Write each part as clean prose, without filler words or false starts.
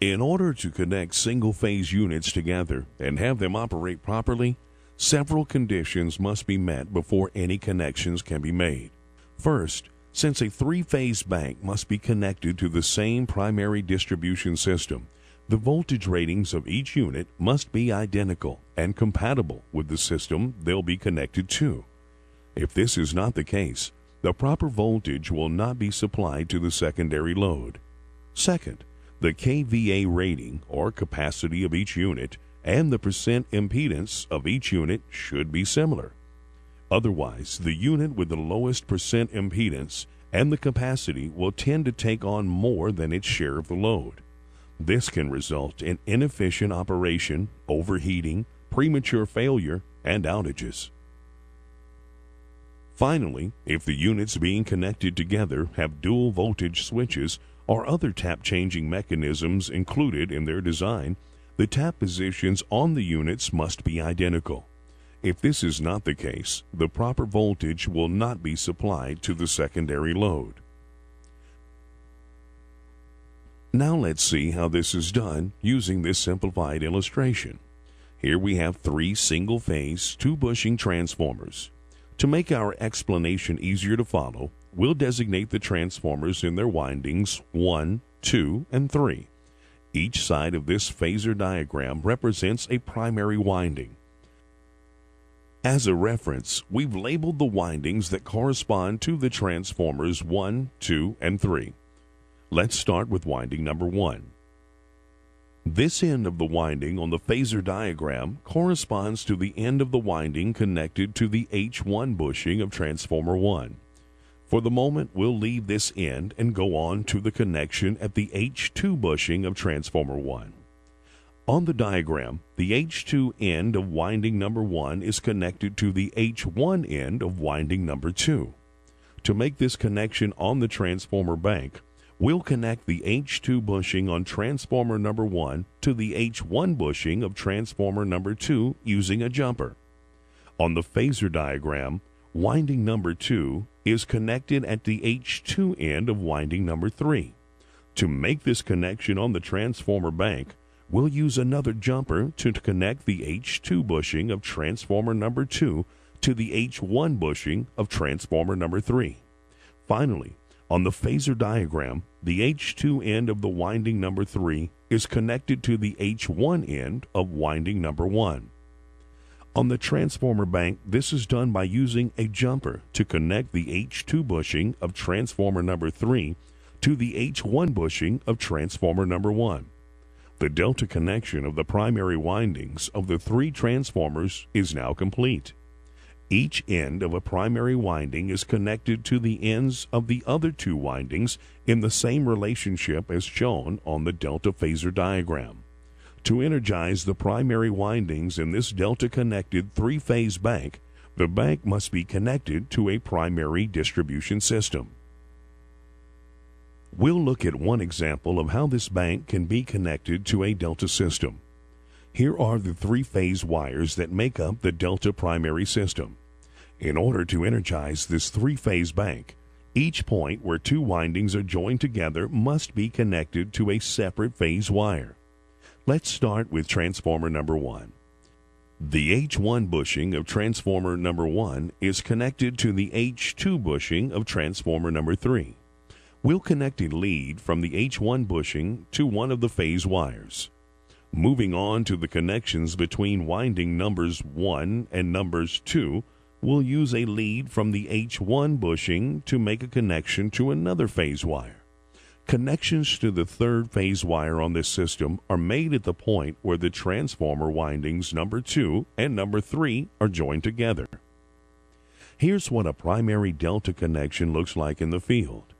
In order to connect single-phase units together and have them operate properly, several conditions must be met before any connections can be made. First, since a three-phase bank must be connected to the same primary distribution system, the voltage ratings of each unit must be identical and compatible with the system they'll be connected to. If this is not the case, the proper voltage will not be supplied to the secondary load. Second, the kVA rating or capacity of each unit and the percent impedance of each unit should be similar. Otherwise, the unit with the lowest percent impedance and the capacity will tend to take on more than its share of the load. This can result in inefficient operation, overheating, premature failure, and outages. Finally, if the units being connected together have dual voltage switches or other tap changing mechanisms included in their design, the tap positions on the units must be identical. If this is not the case, the proper voltage will not be supplied to the secondary load. Now let's see how this is done using this simplified illustration. Here we have three single-phase, two-bushing transformers. To make our explanation easier to follow, we'll designate the transformers in their windings 1, 2, and 3. Each side of this phasor diagram represents a primary winding. As a reference, we've labeled the windings that correspond to the transformers 1, 2, and 3. Let's start with winding number 1. This end of the winding on the phasor diagram corresponds to the end of the winding connected to the H1 bushing of transformer 1. For the moment, we'll leave this end and go on to the connection at the H2 bushing of transformer 1. On the diagram, the H2 end of winding number 1 is connected to the H1 end of winding number 2. To make this connection on the transformer bank, we'll connect the H2 bushing on transformer number 1 to the H1 bushing of transformer number 2 using a jumper. On the phasor diagram, winding number 2 is connected at the H2 end of winding number 3. To make this connection on the transformer bank, we'll use another jumper to connect the H2 bushing of transformer number 2 to the H1 bushing of transformer number 3. Finally, on the phasor diagram, the H2 end of the winding number 3 is connected to the H1 end of winding number 1. On the transformer bank, this is done by using a jumper to connect the H2 bushing of transformer number 3 to the H1 bushing of transformer number 1. The delta connection of the primary windings of the three transformers is now complete. Each end of a primary winding is connected to the ends of the other two windings in the same relationship as shown on the delta phasor diagram. To energize the primary windings in this delta-connected three-phase bank, the bank must be connected to a primary distribution system. We'll look at one example of how this bank can be connected to a delta system. Here are the three-phase wires that make up the delta primary system. In order to energize this three-phase bank, each point where two windings are joined together must be connected to a separate phase wire. Let's start with transformer number 1. The H1 bushing of transformer number 1 is connected to the H2 bushing of transformer number 3. We'll connect a lead from the H1 bushing to one of the phase wires. Moving on to the connections between winding numbers 1 and numbers 2, we'll use a lead from the H1 bushing to make a connection to another phase wire. Connections to the third phase wire on this system are made at the point where the transformer windings number 2 and number 3 are joined together. Here's what a primary delta connection looks like in the field.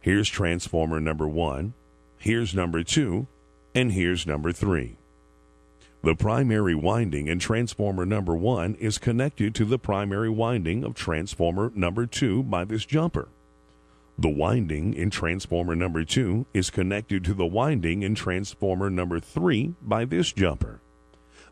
Here's transformer number 1, here's number 2, and here's number 3. The primary winding in transformer number 1 is connected to the primary winding of transformer number 2 by this jumper. The winding in transformer number 2 is connected to the winding in transformer number 3 by this jumper.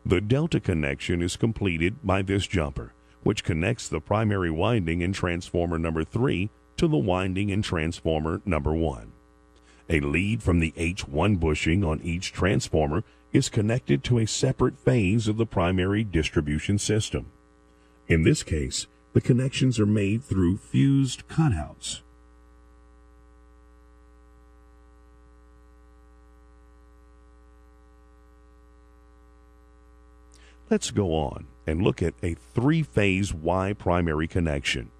The delta connection is completed by this jumper, which connects the primary winding in transformer number 3 to the winding in transformer number 1. A lead from the H1 bushing on each transformer is connected to a separate phase of the primary distribution system. In this case, the connections are made through fused cutouts. Let's go on and look at a three-phase Y primary connection.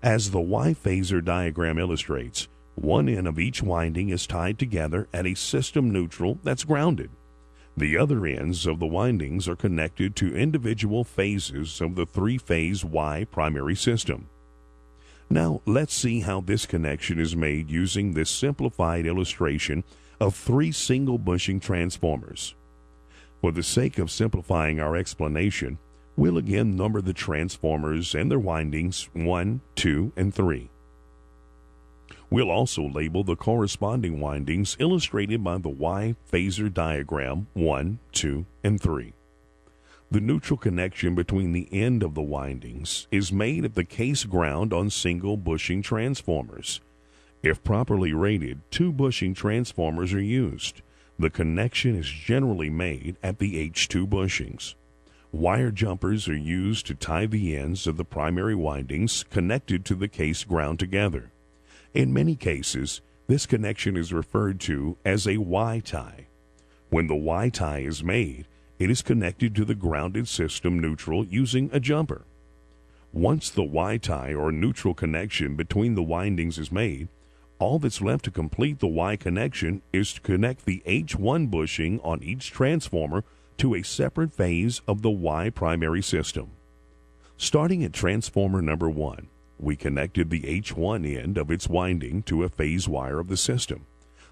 As the Y phasor diagram illustrates, one end of each winding is tied together at a system neutral that's grounded. The other ends of the windings are connected to individual phases of the three-phase Y primary system. Now let's see how this connection is made using this simplified illustration of three single bushing transformers. For the sake of simplifying our explanation, we'll again number the transformers and their windings 1, 2, and 3. We'll also label the corresponding windings illustrated by the Y phasor diagram 1, 2, and 3. The neutral connection between the end of the windings is made at the case ground on single bushing transformers. If properly rated, 2 bushing transformers are used. The connection is generally made at the H2 bushings. Wire jumpers are used to tie the ends of the primary windings connected to the case ground together. In many cases, this connection is referred to as a Y-tie. When the Y-tie is made, it is connected to the grounded system neutral using a jumper. Once the Y-tie or neutral connection between the windings is made, all that's left to complete the Y connection is to connect the H1 bushing on each transformer to a separate phase of the Y primary system. Starting at transformer number 1, we connected the H1 end of its winding to a phase wire of the system.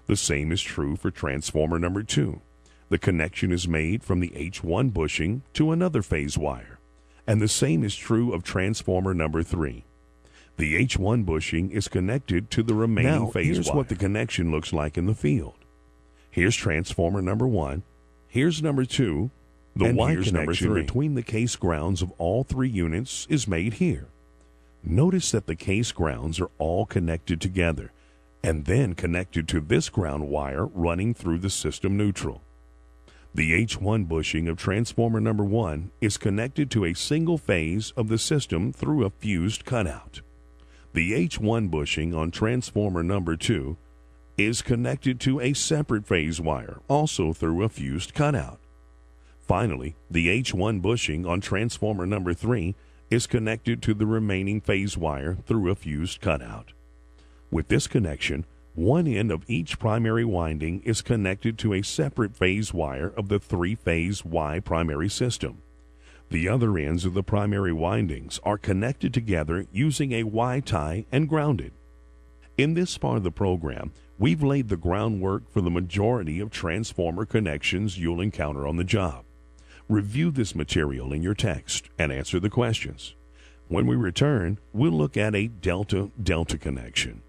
The same is true for transformer number 2. The connection is made from the H1 bushing to another phase wire. And the same is true of transformer number 3. The H1 bushing is connected to the remaining phase wire. Here's what the connection looks like in the field. Here's transformer number 1. Here's number 2. The Y connection between the case grounds of all 3 units is made here. Notice that the case grounds are all connected together and then connected to this ground wire running through the system neutral. The H1 bushing of transformer number 1 is connected to a single phase of the system through a fused cutout. The H1 bushing on transformer number 2 is connected to a separate phase wire, also through a fused cutout. Finally, the H1 bushing on transformer number 3 is connected to the remaining phase wire through a fused cutout. With this connection, one end of each primary winding is connected to a separate phase wire of the 3-phase Y primary system. The other ends of the primary windings are connected together using a Y-tie and grounded. In this part of the program, we've laid the groundwork for the majority of transformer connections you'll encounter on the job. Review this material in your text and answer the questions. When we return, we'll look at a delta-delta connection.